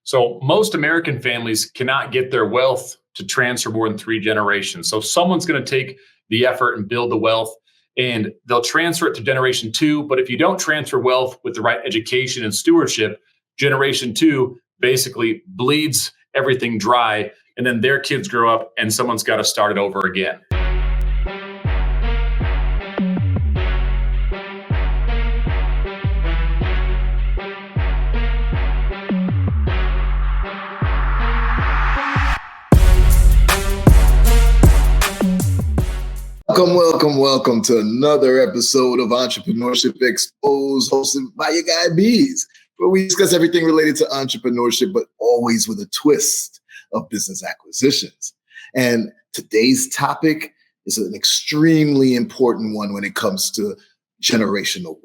So most American families cannot get their wealth to transfer more than 3 generations. So someone's going to take the effort and build the wealth, and they'll transfer it to generation 2. But if you don't transfer wealth with the right education and stewardship, generation 2 basically bleeds everything dry, and then their kids grow up and someone's got to start it over again. Welcome to another episode of Entrepreneurship Exposed, hosted by your guy Beez, where we discuss everything related to entrepreneurship, but always with a twist of business acquisitions. And today's topic is an extremely important one when it comes to generational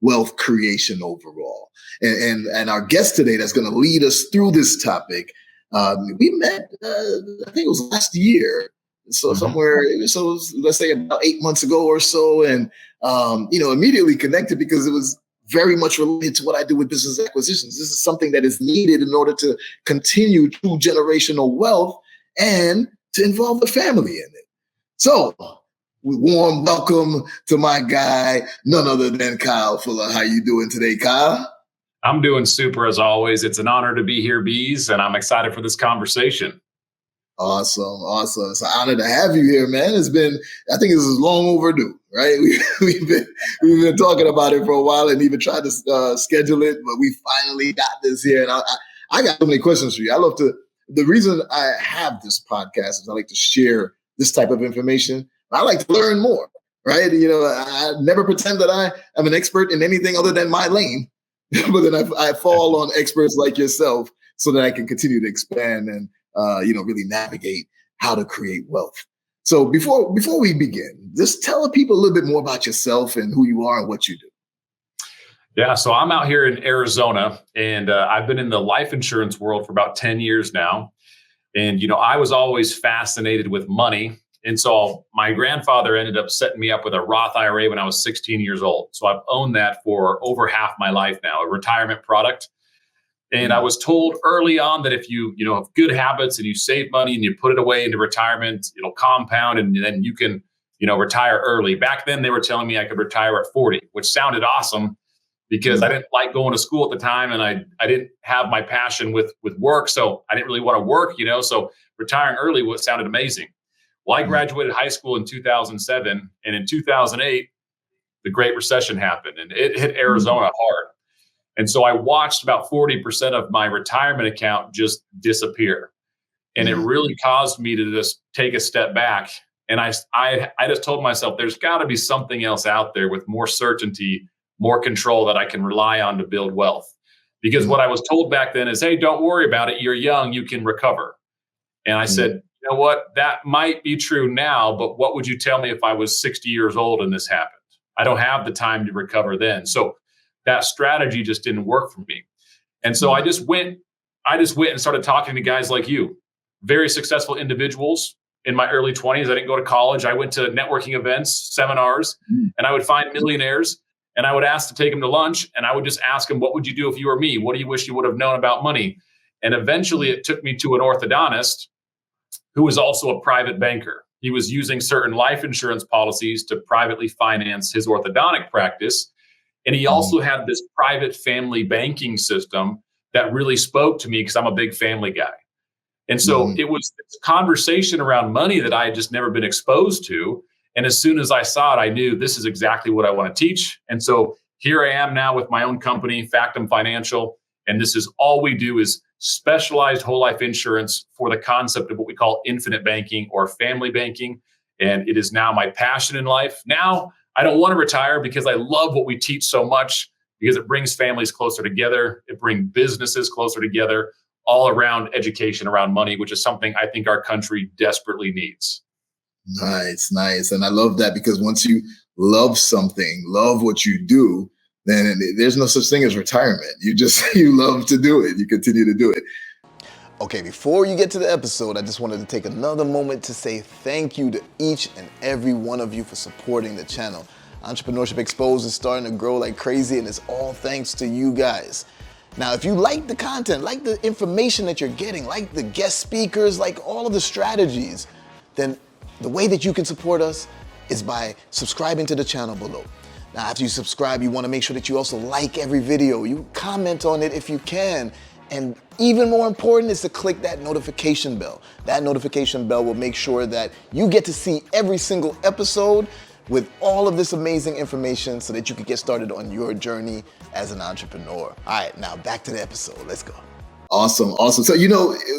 wealth creation overall. And our guest today that's going to lead us through this topic, we met, I think it was last year. So let's say about 8 months ago or so, and immediately connected because it was very much related to what I do with business acquisitions. This is something that is needed in order to continue true generational wealth and to involve the family in it. So, warm welcome to my guy, none other than Kyle Fuller. How you doing today, Kyle? I'm doing super as always. It's an honor to be here, Beez, and I'm excited for this conversation. Awesome. It's an honor to have you here, man. I think this is long overdue, right? We've been talking about it for a while and even tried to schedule it, but we finally got this here. And I got so many questions for you. The reason I have this podcast is I like to share this type of information. I like to learn more, right? I never pretend that I am an expert in anything other than my lane, but then I fall on experts like yourself so that I can continue to expand and really navigate how to create wealth. So before we begin, just tell people a little bit more about yourself and who you are and what you do. Yeah, so I'm out here in Arizona, and I've been in the life insurance world for about 10 years now. And, I was always fascinated with money. And so my grandfather ended up setting me up with a Roth IRA when I was 16 years old. So I've owned that for over half my life now, a retirement product. And I was told early on that if you have good habits and you save money and you put it away into retirement, it'll compound and then you can, retire early. Back then they were telling me I could retire at 40, which sounded awesome because I didn't like going to school at the time and I didn't have my passion with work. So I didn't really want to work, so retiring early sounded amazing. Well, I graduated high school in 2007 and in 2008, the Great Recession happened and it hit Arizona hard. And so I watched about 40% of my retirement account just disappear. And it really caused me to just take a step back. And I just told myself, there's got to be something else out there with more certainty, more control that I can rely on to build wealth. Because what I was told back then is, hey, don't worry about it. You're young, you can recover. And I said, you know what, that might be true now, but what would you tell me if I was 60 years old and this happened? I don't have the time to recover then. So that strategy just didn't work for me. And so I just went and started talking to guys like you, very successful individuals in my early 20s. I didn't go to college. I went to networking events, seminars, and I would find millionaires and I would ask to take them to lunch. And I would just ask them, what would you do if you were me? What do you wish you would have known about money? And eventually it took me to an orthodontist who was also a private banker. He was using certain life insurance policies to privately finance his orthodontic practice. And he also had this private family banking system that really spoke to me because I'm a big family guy. And so it was this conversation around money that I had just never been exposed to. And as soon as I saw it, I knew this is exactly what I want to teach. And so here I am now with my own company, Factum Financial. And this is all we do is specialized whole life insurance for the concept of what we call infinite banking or family banking. And it is now my passion in life. Now, I don't want to retire because I love what we teach so much because it brings families closer together. It brings businesses closer together, all around education, around money, which is something I think our country desperately needs. Nice. And I love that because once you love something, love what you do, then there's no such thing as retirement. You love to do it. You continue to do it. Okay, before you get to the episode, I just wanted to take another moment to say thank you to each and every one of you for supporting the channel. Entrepreneurship Exposed is starting to grow like crazy, and it's all thanks to you guys. Now, if you like the content, like the information that you're getting, like the guest speakers, like all of the strategies, then the way that you can support us is by subscribing to the channel below. Now, after you subscribe, you want to make sure that you also like every video. You comment on it if you can. And even more important is to click that notification bell. That notification bell will make sure that you get to see every single episode with all of this amazing information so that you can get started on your journey as an entrepreneur. All right, now back to the episode. Let's go. Awesome. So,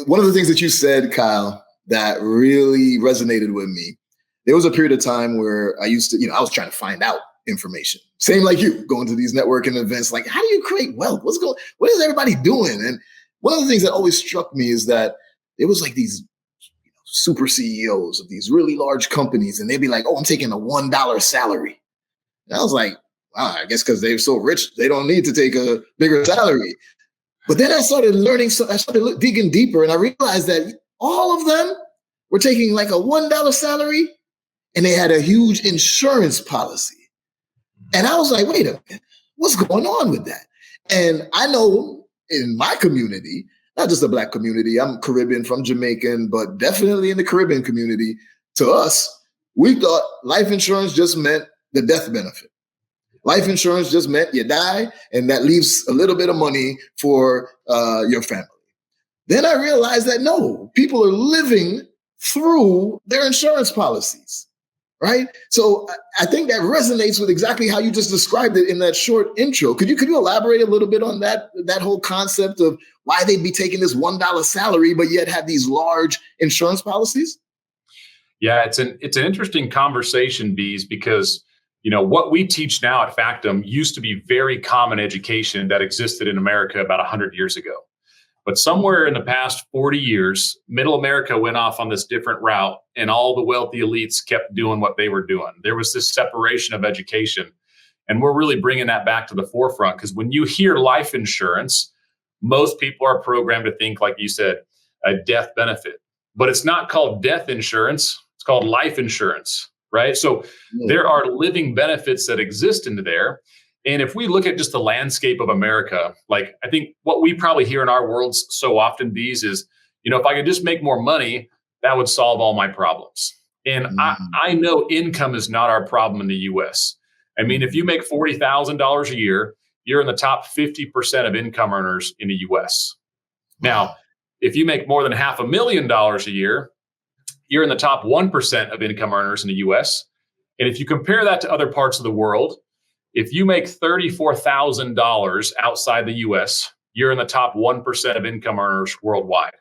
one of the things that you said, Kyle, that really resonated with me, there was a period of time where I used to, I was trying to find out information. Same like you, going to these networking events, like, how do you create wealth? What is everybody doing? And one of the things that always struck me is that it was like these super CEOs of these really large companies, and they'd be like, oh, I'm taking a $1 salary. And I was like, wow, I guess because they're so rich, they don't need to take a bigger salary. But then I started learning, so I started digging deeper, and I realized that all of them were taking like a $1 salary, and they had a huge insurance policy. And I was like, wait a minute, what's going on with that? And I know in my community, not just the Black community, I'm Caribbean from Jamaican, but definitely in the Caribbean community, to us, we thought life insurance just meant the death benefit. Life insurance just meant you die, and that leaves a little bit of money for your family. Then I realized that no, people are living through their insurance policies. Right. So I think that resonates with exactly how you just described it in that short intro. Could you elaborate a little bit on that whole concept of why they'd be taking this $1 salary, but yet have these large insurance policies? Yeah, it's an interesting conversation, Beez, because what we teach now at Factum used to be very common education that existed in America about 100 years ago. But somewhere in the past 40 years, middle America went off on this different route, and all the wealthy elites kept doing what they were doing. There was this separation of education, and we're really bringing that back to the forefront, because when you hear life insurance, most people are programmed to think, like you said, a death benefit. But it's not called death insurance. It's called life insurance, right? So there are living benefits that exist into there. And if we look at just the landscape of America, like I think what we probably hear in our worlds so often, Beez, is, if I could just make more money, that would solve all my problems. And I know income is not our problem in the US. I mean, if you make $40,000 a year, you're in the top 50% of income earners in the US. Now, if you make more than $500,000 a year, you're in the top 1% of income earners in the US. And if you compare that to other parts of the world, if you make $34,000 outside the US, you're in the top 1% of income earners worldwide.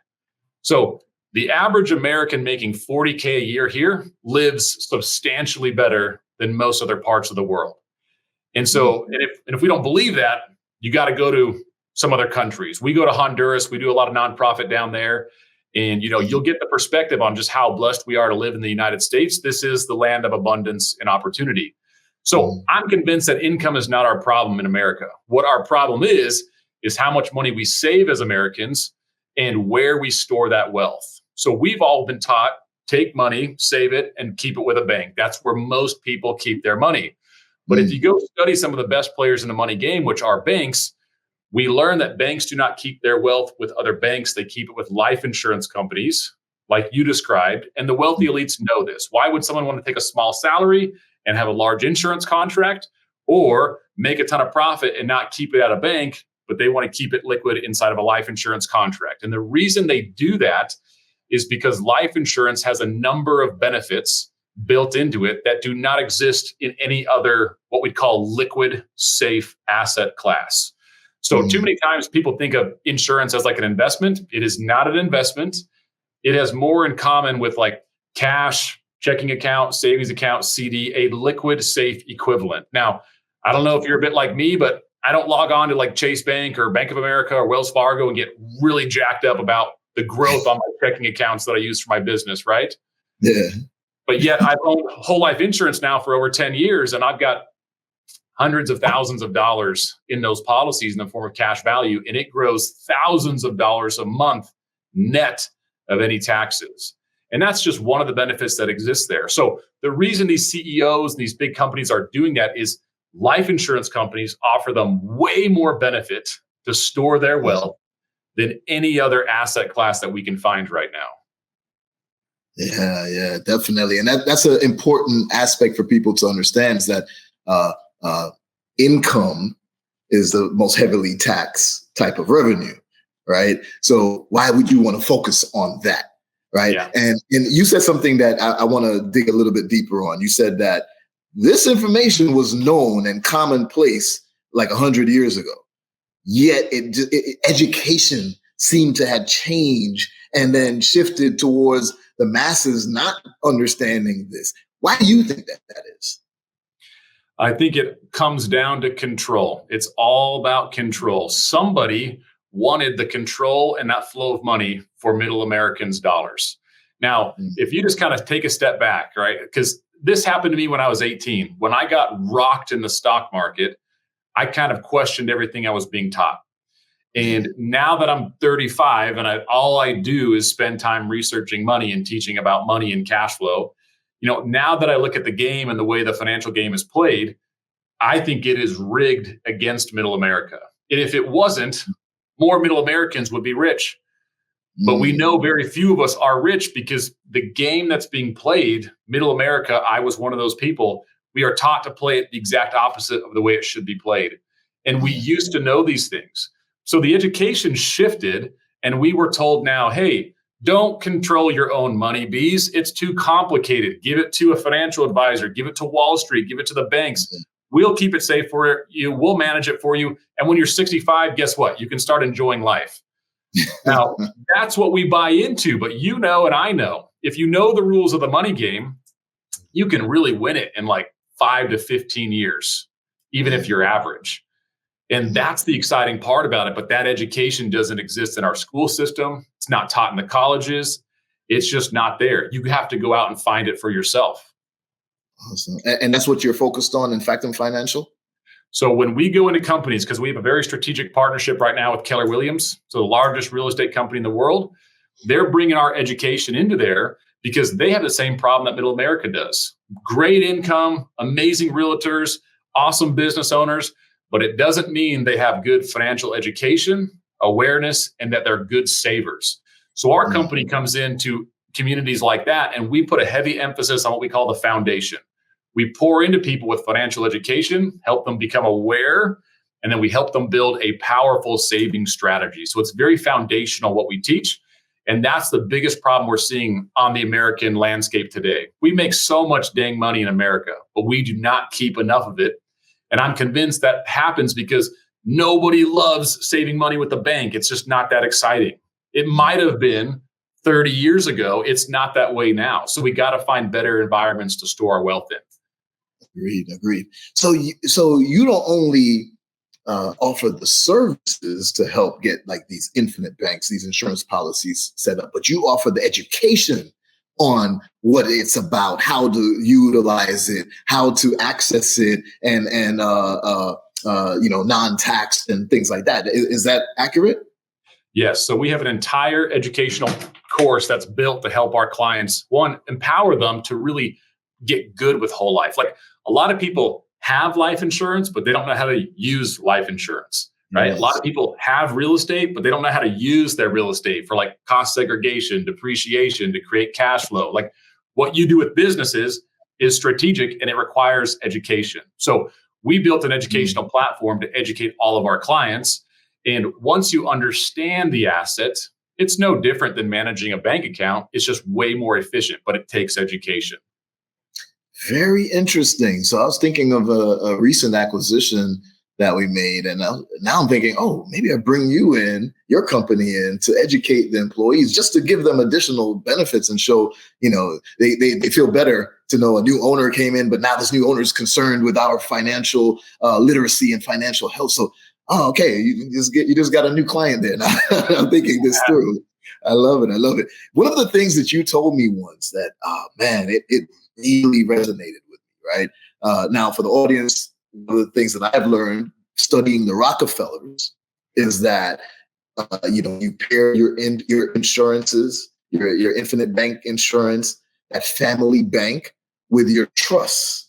So the average American making $40K a year here lives substantially better than most other parts of the world. And so, and if we don't believe that, you got to go to some other countries. We go to Honduras. We do a lot of nonprofit down there. And, you'll get the perspective on just how blessed we are to live in the United States. This is the land of abundance and opportunity. So I'm convinced that income is not our problem in America. What our problem is how much money we save as Americans and where we store that wealth. So we've all been taught, take money, save it, and keep it with a bank. That's where most people keep their money. But if you go study some of the best players in the money game, which are banks, we learn that banks do not keep their wealth with other banks. They keep it with life insurance companies, like you described. And the wealthy elites know this. Why would someone want to take a small salary and have a large insurance contract, or make a ton of profit and not keep it at a bank, but they want to keep it liquid inside of a life insurance contract? And the reason they do that is because life insurance has a number of benefits built into it that do not exist in any other, what we call liquid, safe asset class. So too many times people think of insurance as like an investment. It is not an investment. It has more in common with like cash, checking account, savings account, CD, a liquid safe equivalent. Now, I don't know if you're a bit like me, but I don't log on to like Chase Bank or Bank of America or Wells Fargo and get really jacked up about the growth on my checking accounts that I use for my business, right? Yeah. But yet I've owned whole life insurance now for over 10 years, and I've got hundreds of thousands of dollars in those policies in the form of cash value, and it grows thousands of dollars a month net of any taxes. And that's just one of the benefits that exists there. So the reason these CEOs and these big companies are doing that is life insurance companies offer them way more benefit to store their wealth than any other asset class that we can find right now. Yeah, definitely. And that's an important aspect for people to understand, is that income is the most heavily taxed type of revenue, right? So why would you want to focus on that, right? Yeah. And you said something that I want to dig a little bit deeper on. You said that this information was known and commonplace like 100 years ago, yet education seemed to have changed and then shifted towards the masses not understanding this. Why do you think that is? I think it comes down to control. It's all about control. Somebody wanted the control and that flow of money for middle Americans' dollars. Now, if you just kind of take a step back, right? Because this happened to me when I was 18. When I got rocked in the stock market, I kind of questioned everything I was being taught. And now that I'm 35 and all I do is spend time researching money and teaching about money and cash flow, now that I look at the game and the way the financial game is played, I think it is rigged against middle America. And if it wasn't, more middle Americans would be rich. But we know very few of us are rich because the game that's being played, middle America, I was one of those people, we are taught to play it the exact opposite of the way it should be played. And we used to know these things. So the education shifted and we were told now, hey, don't control your own money, Beez. It's too complicated. Give it to a financial advisor. Give it to Wall Street. Give it to the banks. We'll keep it safe for you. We'll manage it for you. And when you're 65, guess what? You can start enjoying life. Now, that's what we buy into. But and I know, if you know the rules of the money game, you can really win it in like 5 to 15 years, even if you're average. And that's the exciting part about it. But that education doesn't exist in our school system. It's not taught in the colleges. It's just not there. You have to go out and find it for yourself. Awesome. And that's what you're focused on in Factum Financial? So when we go into companies, because we have a very strategic partnership right now with Keller Williams, so the largest real estate company in the world, they're bringing our education into there because they have the same problem that middle America does. Great income, amazing realtors, awesome business owners, but it doesn't mean they have good financial education, awareness, and that they're good savers. So our company comes into communities like that, and we put a heavy emphasis on what we call the foundation. We pour into people with financial education, help them become aware, and then we help them build a powerful saving strategy. So it's very foundational what we teach. And that's the biggest problem we're seeing on the American landscape today. We make so much dang money in America, but we do not keep enough of it. And I'm convinced that happens because nobody loves saving money with the bank. It's just not that exciting. It might have been 30 years ago. It's not that way now. So we got to find better environments to store our wealth in. Agreed. So you don't only offer the services to help get like these infinite banks, these insurance policies set up, but you offer the education on what it's about, how to utilize it, how to access it, and non-taxed and things like that. Is that accurate? Yes. So we have an entire educational course that's built to help our clients, one, empower them to really get good with whole life. Like a lot of people have life insurance, but they don't know how to use life insurance, right? Yes. A lot of people have real estate, but they don't know how to use their real estate for like cost segregation, depreciation, to create cash flow. Like what you do with businesses is strategic and it requires education. So we built an educational platform to educate all of our clients. And once you understand the asset, it's no different than managing a bank account. It's just way more efficient, but it takes education. Very interesting. So I was thinking of a recent acquisition that we made. And now I'm thinking, maybe I bring your company in to educate the employees, just to give them additional benefits and show, they feel better to know a new owner came in, but now this new owner is concerned with our financial literacy and financial health. So, okay, you just got a new client there. Now I'm thinking this through. I love it. One of the things that you told me once that, it really resonated with me, right? Now, for the audience, one of the things that I've learned studying the Rockefellers is that, you pair your insurances, your infinite bank insurance, that family bank with your trust.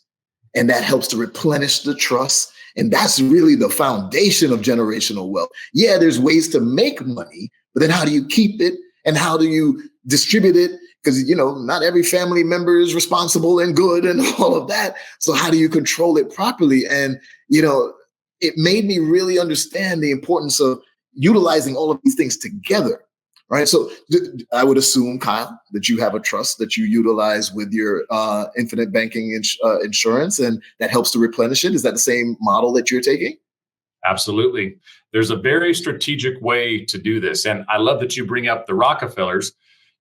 And that helps to replenish the trust And that's really the foundation of generational wealth. Yeah, there's ways to make money, but then how do you keep it and how do you distribute it? Because, not every family member is responsible and good and all of that. So how do you control it properly? And, it made me really understand the importance of utilizing all of these things together. Right. So I would assume, Kyle, that you have a trust that you utilize with your infinite banking insurance, and that helps to replenish it. Is that the same model that you're taking? Absolutely. There's a very strategic way to do this. And I love that you bring up the Rockefellers.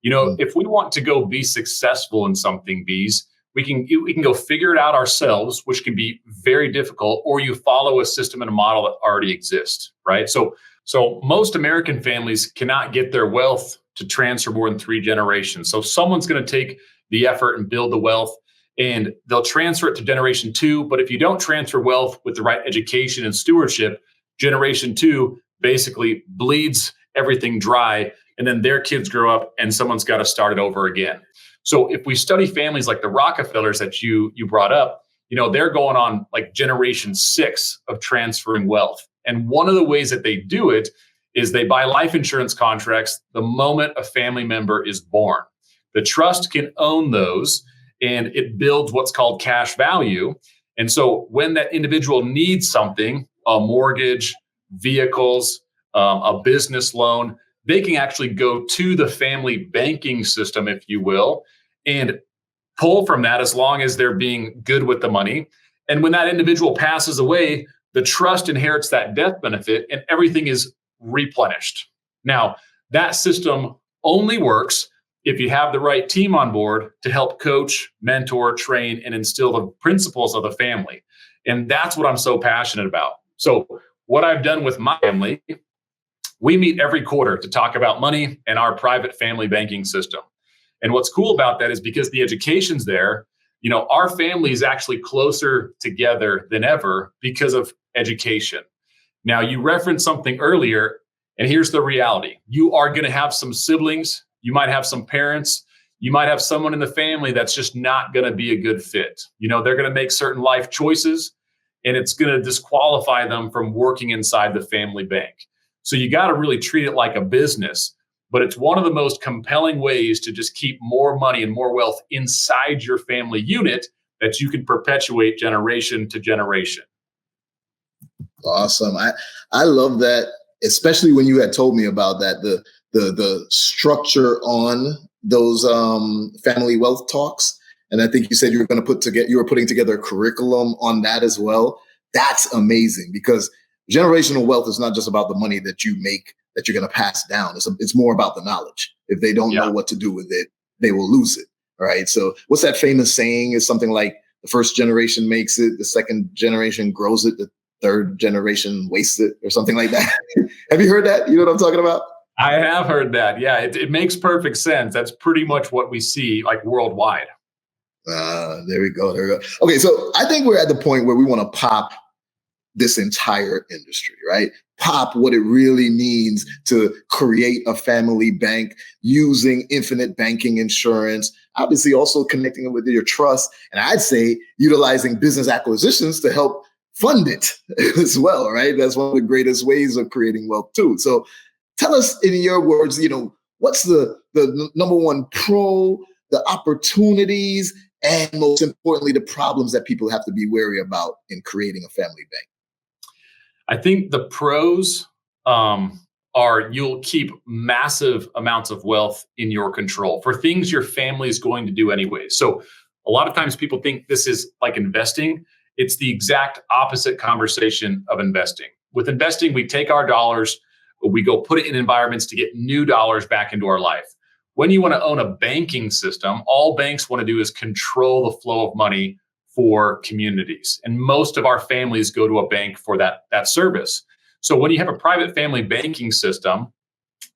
If we want to go be successful in something, Beez, we can go figure it out ourselves, which can be very difficult, or you follow a system and a model that already exists. Right. So most American families cannot get their wealth to transfer more than 3 generations. So someone's going to take the effort and build the wealth, and they'll transfer it to generation 2. But if you don't transfer wealth with the right education and stewardship, generation 2 basically bleeds everything dry, and then their kids grow up and someone's got to start it over again. So if we study families like the Rockefellers that you brought up, they're going on like generation 6 of transferring wealth. And one of the ways that they do it is they buy life insurance contracts the moment a family member is born. The trust can own those, and it builds what's called cash value. And so when that individual needs something, a mortgage, vehicles, a business loan, they can actually go to the family banking system, if you will, and pull from that as long as they're being good with the money. And when that individual passes away, the trust inherits that death benefit and everything is replenished. Now, that system only works if you have the right team on board to help coach, mentor, train, and instill the principles of the family. And that's what I'm so passionate about. So what I've done with my family, we meet every quarter to talk about money and our private family banking system. And what's cool about that is because the education's there, our family is actually closer together than ever because of education. Now, you referenced something earlier, and here's the reality. You are going to have some siblings. You might have some parents. You might have someone in the family that's just not going to be a good fit. They're going to make certain life choices, and it's going to disqualify them from working inside the family bank. So you got to really treat it like a business. But it's one of the most compelling ways to just keep more money and more wealth inside your family unit that you can perpetuate generation to generation. Awesome. I love that, especially when you had told me about that, the structure on those family wealth talks. And I think you said you were putting together a curriculum on that as well. That's amazing, because generational wealth is not just about the money that you make that you're going to pass down. It's more about the knowledge. If they don't know what to do with it, they will lose it. Right. So what's that famous saying? Is something like the first generation makes it, the second generation grows it, the third generation wastes it, or something like that. Have you heard that? You know what I'm talking about? I have heard that. Yeah, it makes perfect sense. That's pretty much what we see like worldwide. There we go. Okay, so I think we're at the point where we want to pop this entire industry, right? Pop what it really means to create a family bank using infinite banking insurance, obviously also connecting it with your trust. And I'd say utilizing business acquisitions to help fund it as well, right? That's one of the greatest ways of creating wealth too. So tell us in your words, what's the number one pro, the opportunities, and most importantly, the problems that people have to be wary about in creating a family bank? I think the pros are you'll keep massive amounts of wealth in your control for things your family is going to do anyway. So a lot of times people think this is like investing. It's the exact opposite conversation of investing. With investing, we take our dollars, we go put it in environments to get new dollars back into our life. When you want to own a banking system, all banks want to do is control the flow of money for communities. And most of our families go to a bank for that service. So when you have a private family banking system,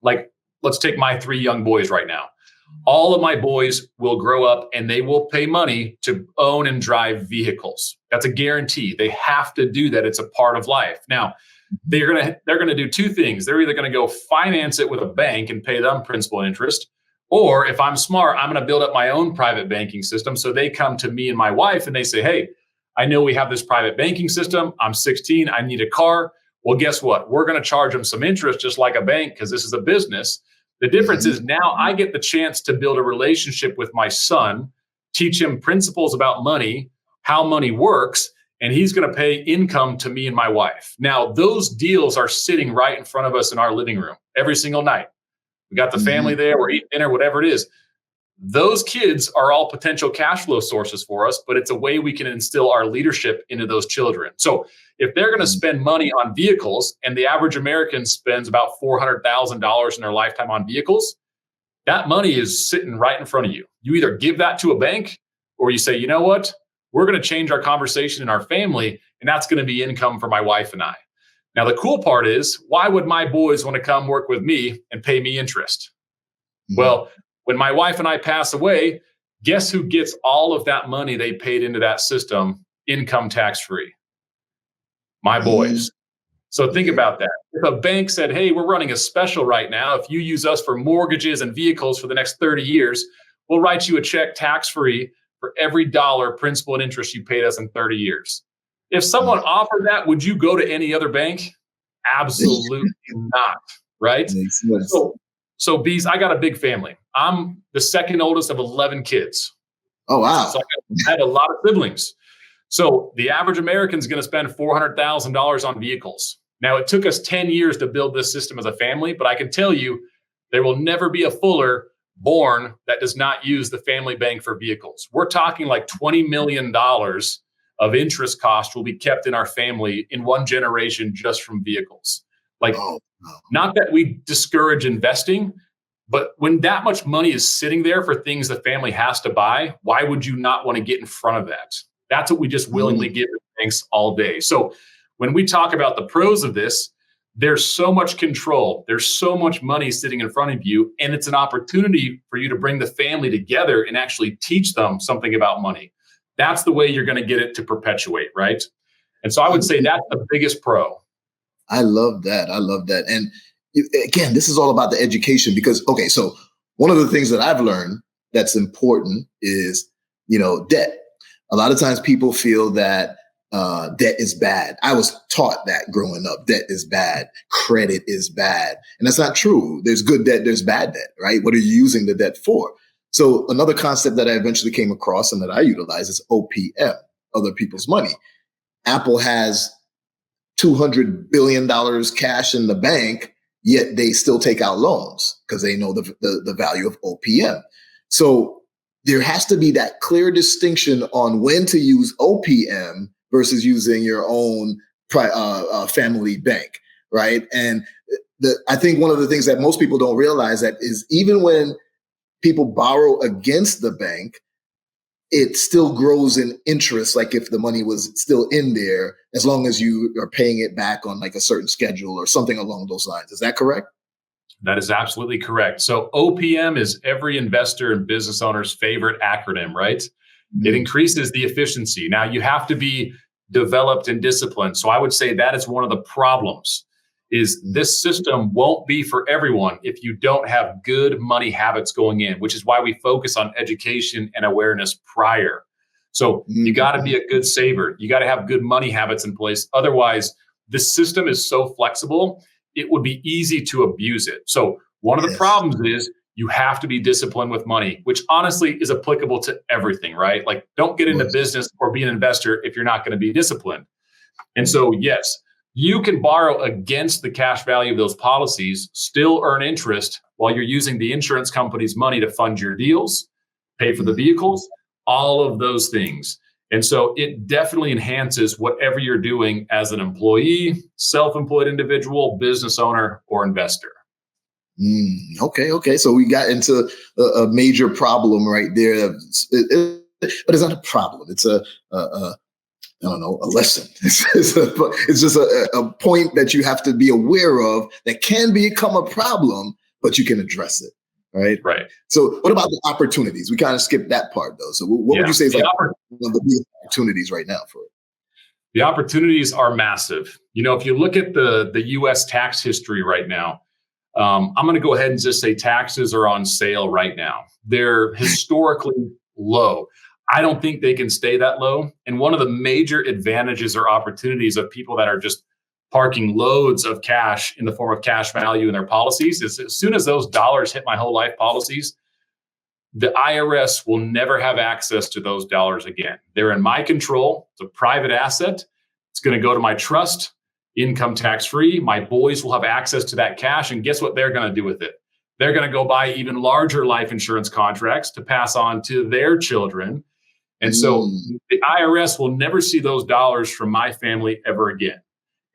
like let's take my 3 young boys right now. All of my boys will grow up and they will pay money to own and drive vehicles. That's a guarantee. They have to do that. It's a part of life. Now, they're going to do 2 things. They're either going to go finance it with a bank and pay them principal and interest, or if I'm smart, I'm going to build up my own private banking system. So they come to me and my wife and they say, hey, I know we have this private banking system. I'm 16. I need a car. Well, guess what? We're going to charge them some interest just like a bank because this is a business. The difference is now I get the chance to build a relationship with my son, teach him principles about money, how money works, and he's going to pay income to me and my wife. Now, those deals are sitting right in front of us in our living room every single night. We got the family there, we're eating dinner, whatever it is. Those kids are all potential cash flow sources for us, but it's a way we can instill our leadership into those children. So if they're going to spend money on vehicles, and the average American spends about $400,000 in their lifetime on vehicles, that money is sitting right in front of you. You either give that to a bank, or you say, you know what, we're going to change our conversation in our family, and that's going to be income for my wife and I. Now, the cool part is, why would my boys want to come work with me and pay me interest? Well, when my wife and I pass away, guess who gets all of that money they paid into that system income tax free? My boys. So think about that. If a bank said, hey, we're running a special right now. If you use us for mortgages and vehicles for the next 30 years, we'll write you a check tax free for every dollar principal and interest you paid us in 30 years. If someone offered that, would you go to any other bank? Absolutely not, right? So Beez, I got a big family. I'm the second oldest of 11 kids. Oh, wow. So I had a lot of siblings. So the average American is going to spend $400,000 on vehicles. Now, it took us 10 years to build this system as a family, but I can tell you there will never be a Fuller born that does not use the family bank for vehicles. We're talking like $20 million of interest cost will be kept in our family in one generation just from vehicles. Like, not that we discourage investing, but when that much money is sitting there for things the family has to buy, why would you not want to get in front of that? That's what we just willingly give to banks all day. So when we talk about the pros of this, there's so much control. There's so much money sitting in front of you, and it's an opportunity for you to bring the family together and actually teach them something about money. That's the way you're going to get it to perpetuate, right? And so I would say that's the biggest pro. I love that. I love that. And again, this is all about the education because, okay, so one of the things that I've learned that's important is, debt. A lot of times people feel that debt is bad. I was taught that growing up. Debt is bad. Credit is bad. And that's not true. There's good debt. There's bad debt, right? What are you using the debt for? So another concept that I eventually came across and that I utilize is OPM, other people's money. Apple has $200 billion cash in the bank, yet they still take out loans because they know the value of OPM. So there has to be that clear distinction on when to use OPM versus using your own family bank, right? And I think one of the things that most people don't realize that is even when people borrow against the bank, it still grows in interest. Like if the money was still in there, as long as you are paying it back on like a certain schedule or something along those lines. Is that correct? That is absolutely correct. So OPM is every investor and business owner's favorite acronym, right? It increases the efficiency. Now you have to be developed and disciplined. So I would say that is one of the problems is this system won't be for everyone if you don't have good money habits going in, which is why we focus on education and awareness prior. So you got to be a good saver. You got to have good money habits in place. Otherwise, the system is so flexible, it would be easy to abuse it. So one of the problems is you have to be disciplined with money, which honestly is applicable to everything, right? Like don't get into business or be an investor if you're not going to be disciplined. And so, yes, you can borrow against the cash value of those policies, still earn interest while you're using the insurance company's money to fund your deals, pay for the vehicles, all of those things. And so it definitely enhances whatever you're doing as an employee, self-employed individual, business owner, or investor. Okay. So we got into a major problem right there. But it's not a problem. It's a lesson. It's just a point that you have to be aware of that can become a problem, but you can address it. Right. So what about the opportunities? We kind of skipped that part though. So what would you say is like one of the opportunities right now for it? The opportunities are massive. If you look at the U.S. tax history right now, I'm going to go ahead and just say taxes are on sale right now. They're historically low. I don't think they can stay that low. And one of the major advantages or opportunities of people that are just parking loads of cash in the form of cash value in their policies is as soon as those dollars hit my whole life policies, the IRS will never have access to those dollars again. They're in my control. It's a private asset. It's going to go to my trust, income tax free. My boys will have access to that cash. And guess what they're going to do with it? They're going to go buy even larger life insurance contracts to pass on to their children. And so the IRS will never see those dollars from my family ever again.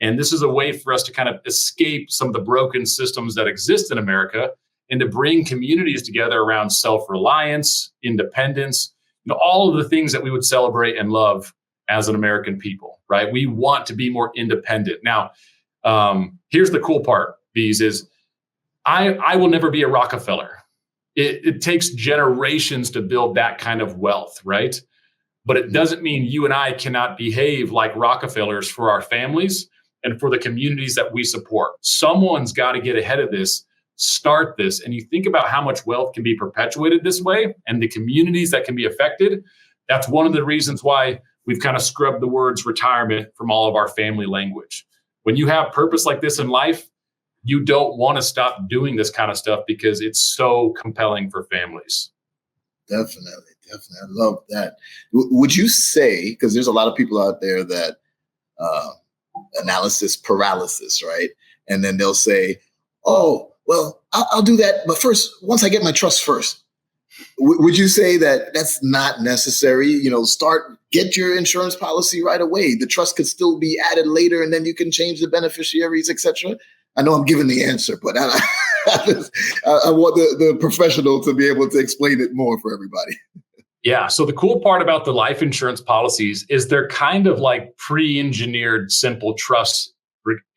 And this is a way for us to kind of escape some of the broken systems that exist in America and to bring communities together around self-reliance, independence, all of the things that we would celebrate and love as an American people, right? We want to be more independent. Now, here's the cool part, Beez, is I will never be a Rockefeller. It takes generations to build that kind of wealth, right? But it doesn't mean you and I cannot behave like Rockefellers for our families and for the communities that we support. Someone's got to get ahead of this, start this. And you think about how much wealth can be perpetuated this way and the communities that can be affected. That's one of the reasons why we've kind of scrubbed the words retirement from all of our family language. When you have purpose like this in life, you don't want to stop doing this kind of stuff because it's so compelling for families. Definitely. I love that. Would you say, because there's a lot of people out there that analysis paralysis, right? And then they'll say, oh, well, I'll do that. But first, once I get my trust first, would you say that that's not necessary? Get your insurance policy right away. The trust could still be added later, and then you can change the beneficiaries, etc. I know I'm giving the answer, but I want the professional to be able to explain it more for everybody. Yeah. So the cool part about the life insurance policies is they're kind of like pre-engineered simple trusts.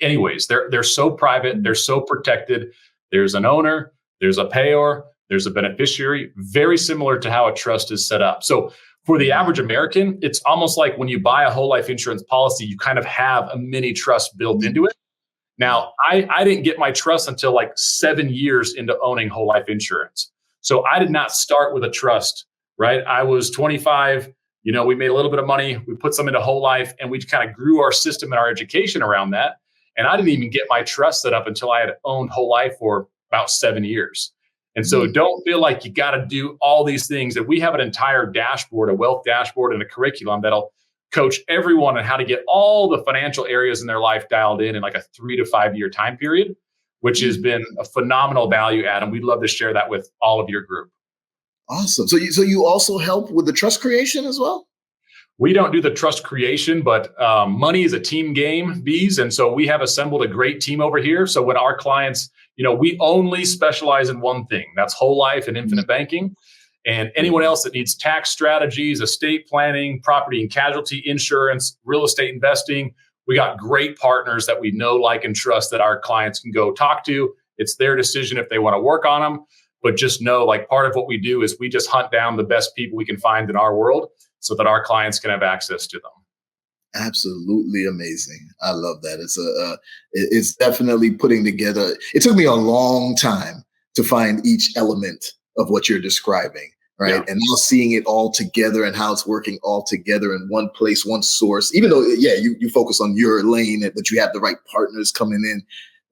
Anyways, they're so private, they're so protected. There's an owner, there's a payor, there's a beneficiary, very similar to how a trust is set up. So for the average American, it's almost like when you buy a whole life insurance policy, you kind of have a mini trust built into it. Now, I didn't get my trust until like 7 years into owning whole life insurance. So I did not start with a trust, right? I was 25, we made a little bit of money, we put some into whole life, and we kind of grew our system and our education around that. And I didn't even get my trust set up until I had owned whole life for about 7 years. And so don't feel like you got to do all these things. That we have an entire dashboard, a wealth dashboard, and a curriculum that'll coach everyone on how to get all the financial areas in their life dialed in like a 3 to 5 year time period, which has been a phenomenal value add. And we'd love to share that with all of your group. Awesome. So you also help with the trust creation as well? We don't do the trust creation, but money is a team game, Beez. And so we have assembled a great team over here. So when our clients, we only specialize in one thing. That's whole life and infinite banking. And anyone else that needs tax strategies, estate planning, property and casualty insurance, real estate investing, we got great partners that we know, like, and trust that our clients can go talk to. It's their decision if they want to work on them. But just know, like, part of what we do is we just hunt down the best people we can find in our world so that our clients can have access to them. Absolutely amazing. I love that. It's definitely putting together. It took me a long time to find each element of what you're describing, right? Yeah. And now seeing it all together and how it's working all together in one place, one source, even though, you focus on your lane, but you have the right partners coming in.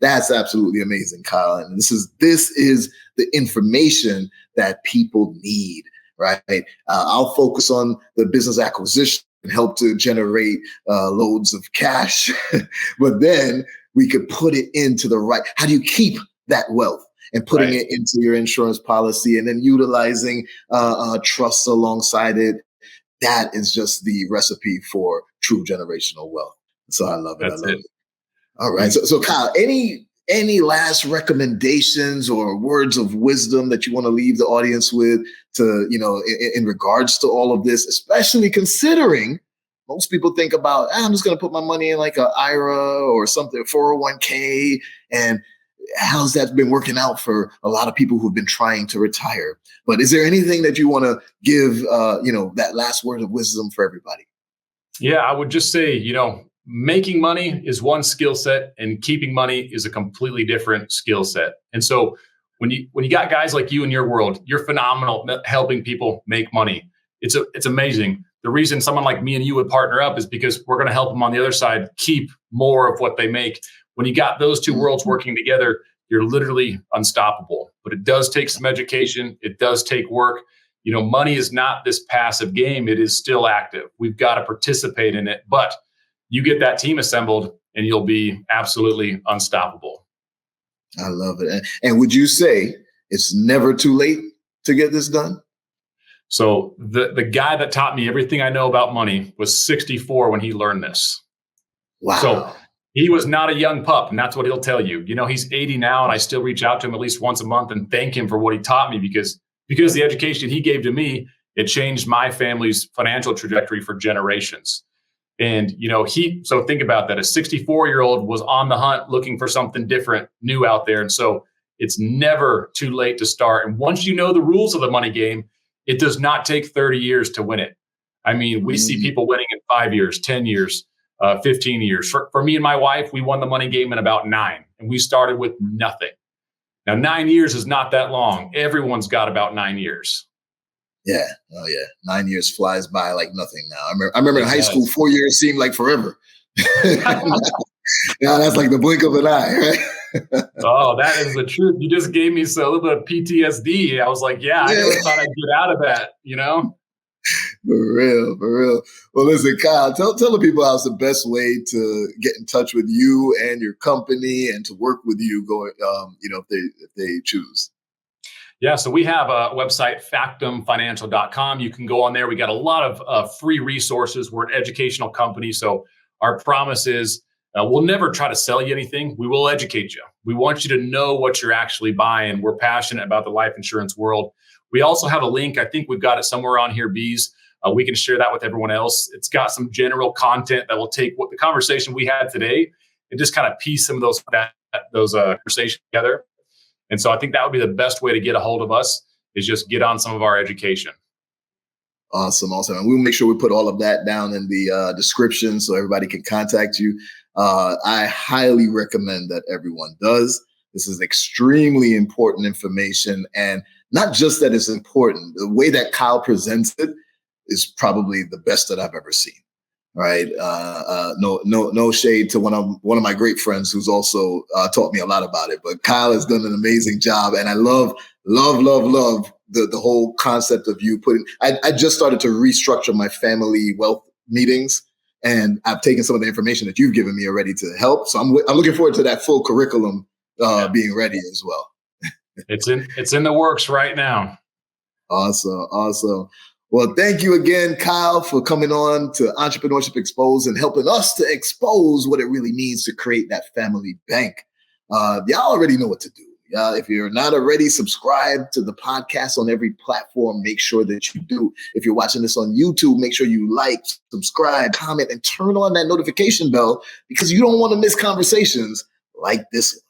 That's absolutely amazing, Kyle. And this is the information that people need, right? I'll focus on the business acquisition and help to generate loads of cash, but then we could put it into the right. How do you keep that wealth? And putting it into your insurance policy and then utilizing trusts alongside it. That is just the recipe for true generational wealth. So I love it. That's it. All right. So Kyle, any last recommendations or words of wisdom that you want to leave the audience with to, in regards to all of this, especially considering most people think about, I'm just going to put my money in like an IRA or something, 401k, and how's that been working out for a lot of people who've been trying to retire? But is there anything that you want to give, that last word of wisdom for everybody? Yeah, I would just say, making money is one skill set and keeping money is a completely different skill set. And so when you got guys like you in your world, you're phenomenal at helping people make money. it's amazing. The reason someone like me and you would partner up is because we're going to help them on the other side keep more of what they make. When you got those two worlds working together, you're literally unstoppable. But it does take some education. It does take work. Money is not this passive game. It is still active. We've got to participate in it. But you get that team assembled and you'll be absolutely unstoppable. I love it. And would you say it's never too late to get this done? So the guy that taught me everything I know about money was 64 when he learned this. Wow. So he was not a young pup, and that's what he'll tell you. He's 80 now, and I still reach out to him at least once a month and thank him for what he taught me because the education he gave to me, it changed my family's financial trajectory for generations. And, so think about that. A 64-year-old was on the hunt looking for something different, new out there. And so it's never too late to start. And once you know the rules of the money game, it does not take 30 years to win it. I mean, we see people winning in 5 years, 10 years, 15 years. For me and my wife, we won the money game in about 9, and we started with nothing. Now, 9 years is not that long. Everyone's got about 9 years. Yeah. Oh, yeah. 9 years flies by like nothing now. I remember in high school, 4 years seemed like forever. Yeah, that's like the blink of an eye, right? Oh, that is the truth. You just gave me a little bit of PTSD. I was like, I never thought I'd get out of that, For real. Well, listen, Kyle, tell the people how it's the best way to get in touch with you and your company and to work with you going, if they choose. Yeah, so we have a website, factumfinancial.com. You can go on there. We got a lot of free resources. We're an educational company. So our promise is we'll never try to sell you anything. We will educate you. We want you to know what you're actually buying. We're passionate about the life insurance world. We also have a link. I think we've got it somewhere on here, Beez. We can share that with everyone else. It's got some general content that will take what the conversation we had today and just kind of piece some of those conversations together. And so I think that would be the best way to get a hold of us is just get on some of our education. Awesome. And we'll make sure we put all of that down in the description so everybody can contact you. I highly recommend that everyone does. This is extremely important information. And not just that it's important, the way that Kyle presents it is probably the best that I've ever seen. Right. No shade to one of my great friends who's also taught me a lot about it. But Kyle has done an amazing job. And I love the whole concept of you putting. I just started to restructure my family wealth meetings. And I've taken some of the information that you've given me already to help. So I'm looking forward to that full curriculum being ready as well. It's in the works right now. Awesome. Well, thank you again, Kyle, for coming on to Entrepreneurship Exposed and helping us to expose what it really means to create that family bank. Y'all already know what to do. If you're not already, subscribe to the podcast on every platform. Make sure that you do. If you're watching this on YouTube, make sure you like, subscribe, comment, and turn on that notification bell because you don't want to miss conversations like this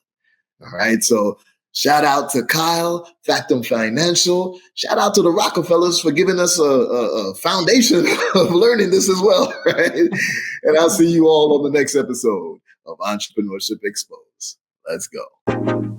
one. All right. So shout out to Kyle, Factum Financial. Shout out to the Rockefellers for giving us a foundation of learning this as well. Right. And I'll see you all on the next episode of Entrepreneurship Exposed. Let's go.